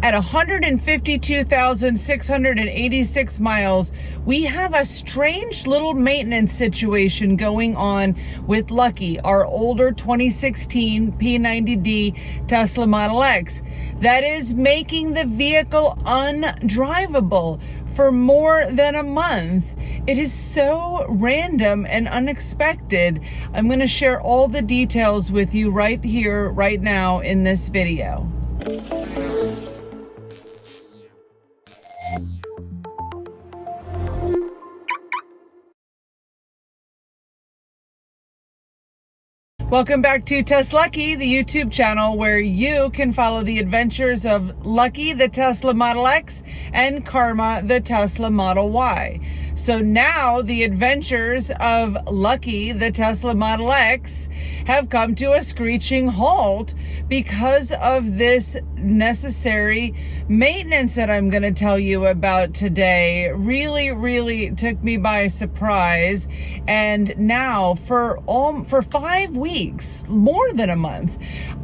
At 152,686 miles, we have a strange little maintenance situation going on with Lucky, our older 2016 P90D Tesla Model X, that is making the vehicle undrivable for more than a month. It is so random and unexpected. I'm going to share all the details with you right here, right now in this video. Welcome back to TesLUCKY, the YouTube channel where you can follow the adventures of Lucky, the Tesla Model X, and Karma, the Tesla Model Y. So now the adventures of Lucky, the Tesla Model X, have come to a screeching halt because of this necessary maintenance that I'm going to tell you about today. Really took me by surprise. And now for 5 weeks, more than a month,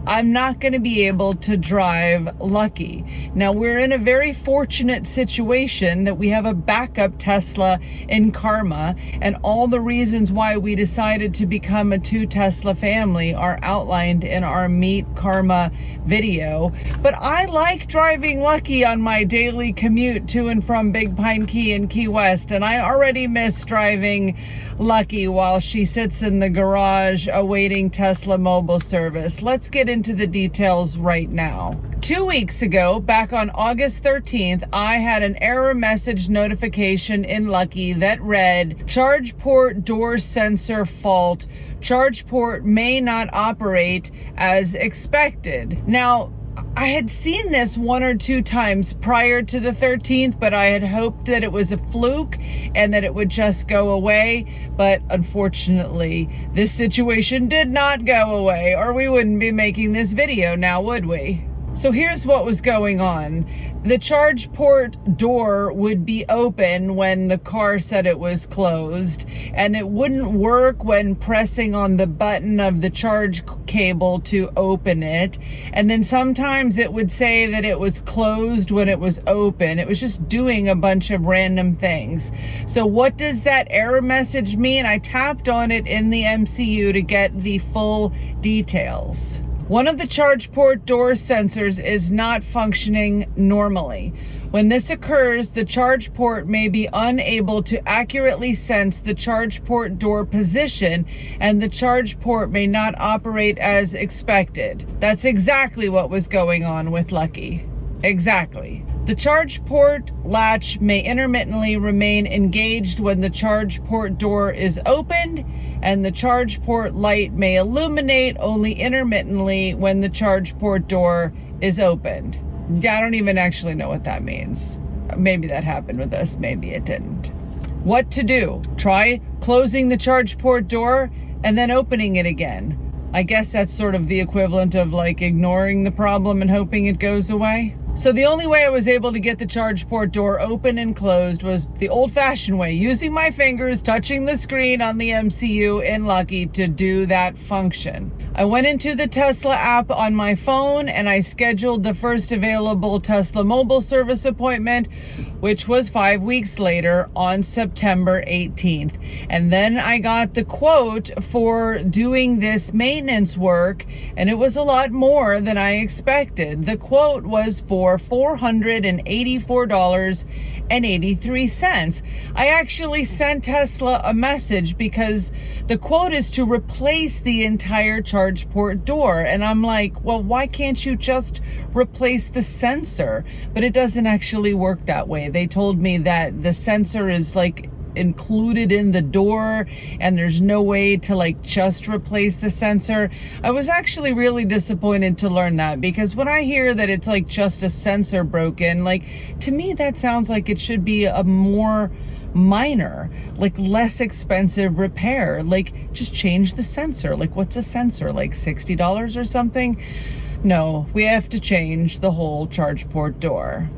I'm not going to be able to drive Lucky. Now, we're in a very fortunate situation that we have a backup Tesla in Karma, and all the reasons why we decided to become a 2 Tesla family are outlined in our Meet Karma video. But I like driving Lucky on my daily commute to and from Big Pine Key and Key West, and I already miss driving Lucky while she sits in the garage awaiting Tesla mobile service. Let's get into the details right now. 2 weeks ago, back on August 13th, I had an error message notification in Lucky that read, "Charge port door sensor fault. Charge port may not operate as expected." Now, I had seen this 1 or 2 times prior to the 13th, but I had hoped that it was a fluke and that it would just go away. But unfortunately, this situation did not go away, or we wouldn't be making this video now, would we? So here's what was going on. The charge port door would be open when the car said it was closed, and it wouldn't work when pressing on the button of the charge cable to open it. And then sometimes it would say that it was closed when it was open. It was just doing a bunch of random things. So what does that error message mean? I tapped on it in the MCU to get the full details. One of the charge port door sensors is not functioning normally. When this occurs, the charge port may be unable to accurately sense the charge port door position, and the charge port may not operate as expected. That's exactly what was going on with Lucky. Exactly. The charge port latch may intermittently remain engaged when the charge port door is opened, and the charge port light may illuminate only intermittently when the charge port door is opened. I don't even actually know what that means. Maybe that happened with us, maybe it didn't. What to do? Try closing the charge port door and then opening it again. I guess that's sort of the equivalent of like ignoring the problem and hoping it goes away. So the only way I was able to get the charge port door open and closed was the old-fashioned way, using my fingers, touching the screen on the MCU in Lucky to do that function. I went into the Tesla app on my phone and I scheduled the first available Tesla mobile service appointment, which was 5 weeks later on September 18th. And then I got the quote for doing this maintenance work, and it was a lot more than I expected. The quote was for $484.83. I actually sent Tesla a message because the quote is to replace the entire charge port door. And I'm like, well, why can't you just replace the sensor? But it doesn't actually work that way. They told me that the sensor is like included in the door and there's no way to like just replace the sensor. I was actually really disappointed to learn that, because when I hear that it's like just a sensor broken, like to me that sounds like it should be a more minor, like less expensive repair. Like just change the sensor. Like what's a sensor, like $60 or something? No, we have to change the whole charge port door.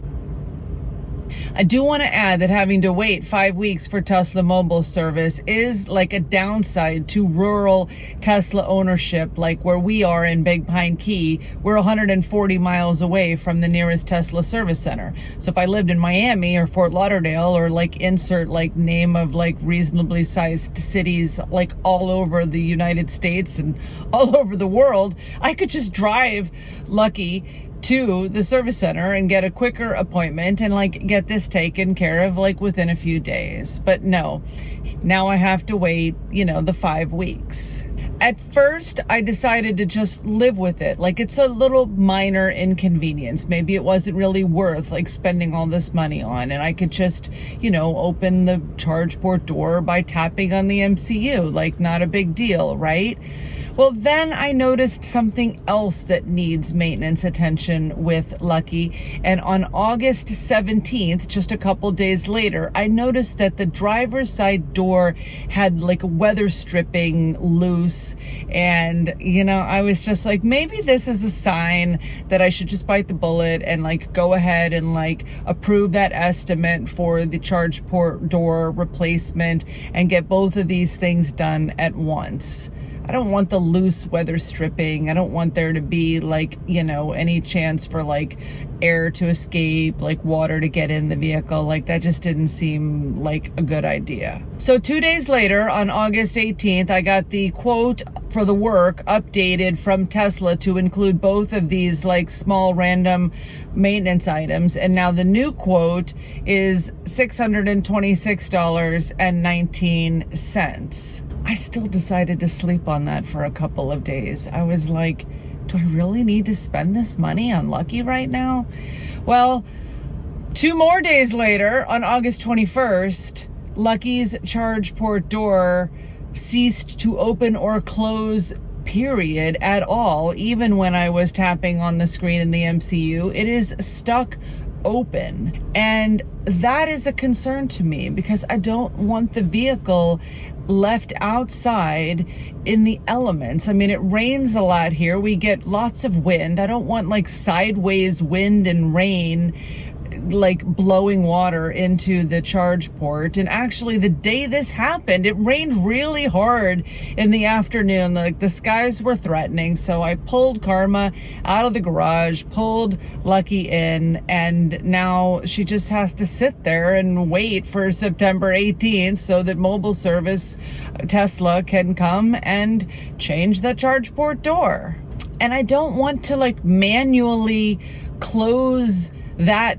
I do want to add that having to wait 5 weeks for Tesla mobile service is like a downside to rural Tesla ownership, like where we are in Big Pine Key. We're 140 miles away from the nearest Tesla service center. So if I lived in Miami or Fort Lauderdale, or like insert like name of like reasonably sized cities like all over the United States and all over the world, I could just drive Lucky to the service center and get a quicker appointment and like get this taken care of like within a few days. But no, now I have to wait, the 5 weeks. At first, I decided to just live with it. Like, it's a little minor inconvenience. Maybe it wasn't really worth like spending all this money on, and I could just, open the charge port door by tapping on the MCU. Like, not a big deal, right? Well, then I noticed something else that needs maintenance attention with Lucky. And on August 17th, just a couple days later, I noticed that the driver's side door had like weather stripping loose. And, I was just like, maybe this is a sign that I should just bite the bullet and like go ahead and like approve that estimate for the charge port door replacement and get both of these things done at once. I don't want the loose weather stripping. I don't want there to be like, any chance for like air to escape, like water to get in the vehicle. Like, that just didn't seem like a good idea. So 2 days later, on August 18th, I got the quote for the work updated from Tesla to include both of these like small random maintenance items. And now the new quote is $626.19. I still decided to sleep on that for a couple of days. I was like, do I really need to spend this money on Lucky right now? Well, 2 more days later, on August 21st, Lucky's charge port door ceased to open or close, period, at all. Even when I was tapping on the screen in the MCU, it is stuck open. And that is a concern to me because I don't want the vehicle left outside in the elements. I mean, it rains a lot here. We get lots of wind. I don't want like sideways wind and rain like blowing water into the charge port. And actually, the day this happened, it rained really hard in the afternoon. Like, the skies were threatening. So I pulled Karma out of the garage, pulled Lucky in, and now she just has to sit there and wait for September 18th so that mobile service Tesla can come and change the charge port door. And I don't want to like manually close that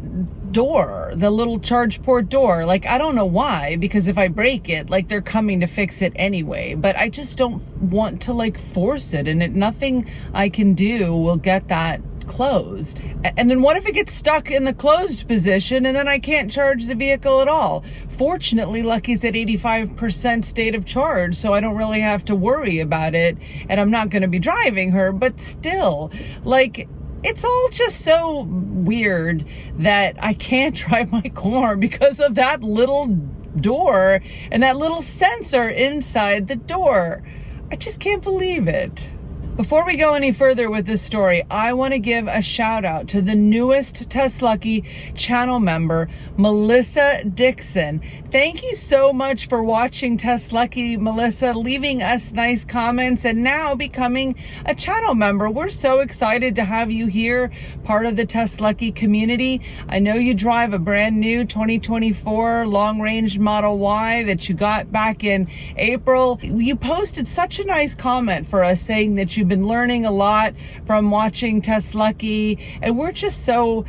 door, the little charge port door. Like, I don't know why, because if I break it, like, they're coming to fix it anyway. But I just don't want to like force it, and nothing I can do will get that closed. And then what if it gets stuck in the closed position and then I can't charge the vehicle at all? Fortunately, Lucky's at 85% state of charge, so I don't really have to worry about it, and I'm not going to be driving her. But still, like, it's all just so weird that I can't drive my car because of that little door and that little sensor inside the door. I just can't believe it. Before we go any further with this story, I want to give a shout out to the newest TesLUCKY channel member, Melissa Dixon. Thank you so much for watching TesLUCKY, Melissa, leaving us nice comments, and now becoming a channel member. We're so excited to have you here, part of the TesLUCKY community. I know you drive a brand new 2024 long-range Model Y that you got back in April. You posted such a nice comment for us saying that you've been learning a lot from watching TesLUCKY, and we're just so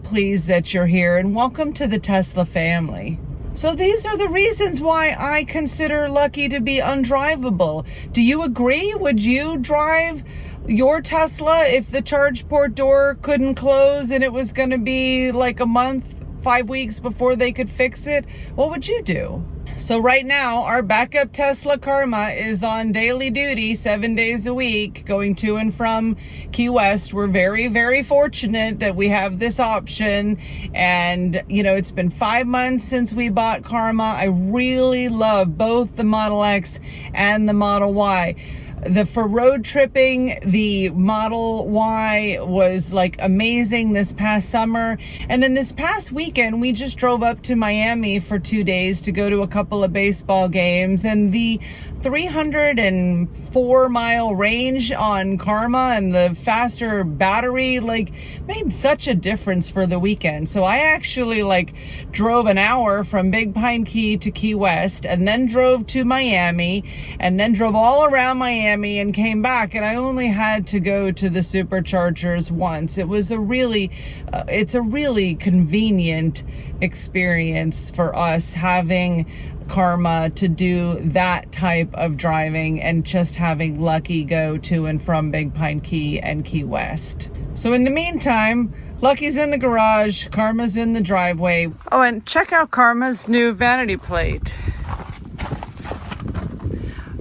pleased that you're here, and welcome to the Tesla family. So these are the reasons why I consider Lucky to be undrivable. Do you agree? Would you drive your Tesla if the charge port door couldn't close and it was going to be like a month, 5 weeks before they could fix it? What would you do? So right now, our backup Tesla Karma is on daily duty 7 days a week, going to and from Key West. We're very, very fortunate that we have this option. And, it's been 5 months since we bought Karma. I really love both the Model X and the Model Y. For road tripping, the Model Y was like amazing this past summer. And then this past weekend, we just drove up to Miami for 2 days to go to a couple of baseball games. And the 304-mile range on Karma and the faster battery like made such a difference for the weekend. So I actually like drove an hour from Big Pine Key to Key West, and then drove to Miami, and then drove all around Miami and came back, and I only had to go to the superchargers once. It was it's a really convenient experience for us having Karma to do that type of driving and just having Lucky go to and from Big Pine Key and Key West. So in the meantime, Lucky's in the garage, Karma's in the driveway. Oh, and check out Karma's new vanity plate.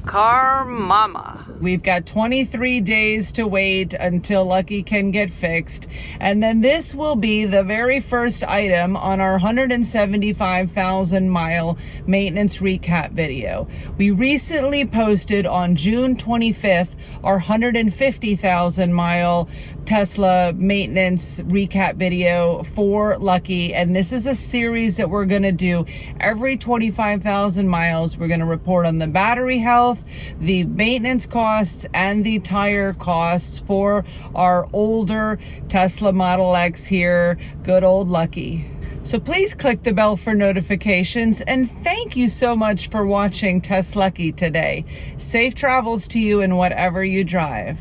Car Mama. We've got 23 days to wait until Lucky can get fixed. And then this will be the very first item on our 175,000 mile maintenance recap video. We recently posted on June 25th our 150,000 mile Tesla maintenance recap video for Lucky. And this is a series that we're going to do every 25,000 miles. We're going to report on the battery health, the maintenance costs, and the tire costs for our older Tesla Model X here, good old Lucky. So please click the bell for notifications, and thank you so much for watching TesLUCKY today. Safe travels to you in whatever you drive.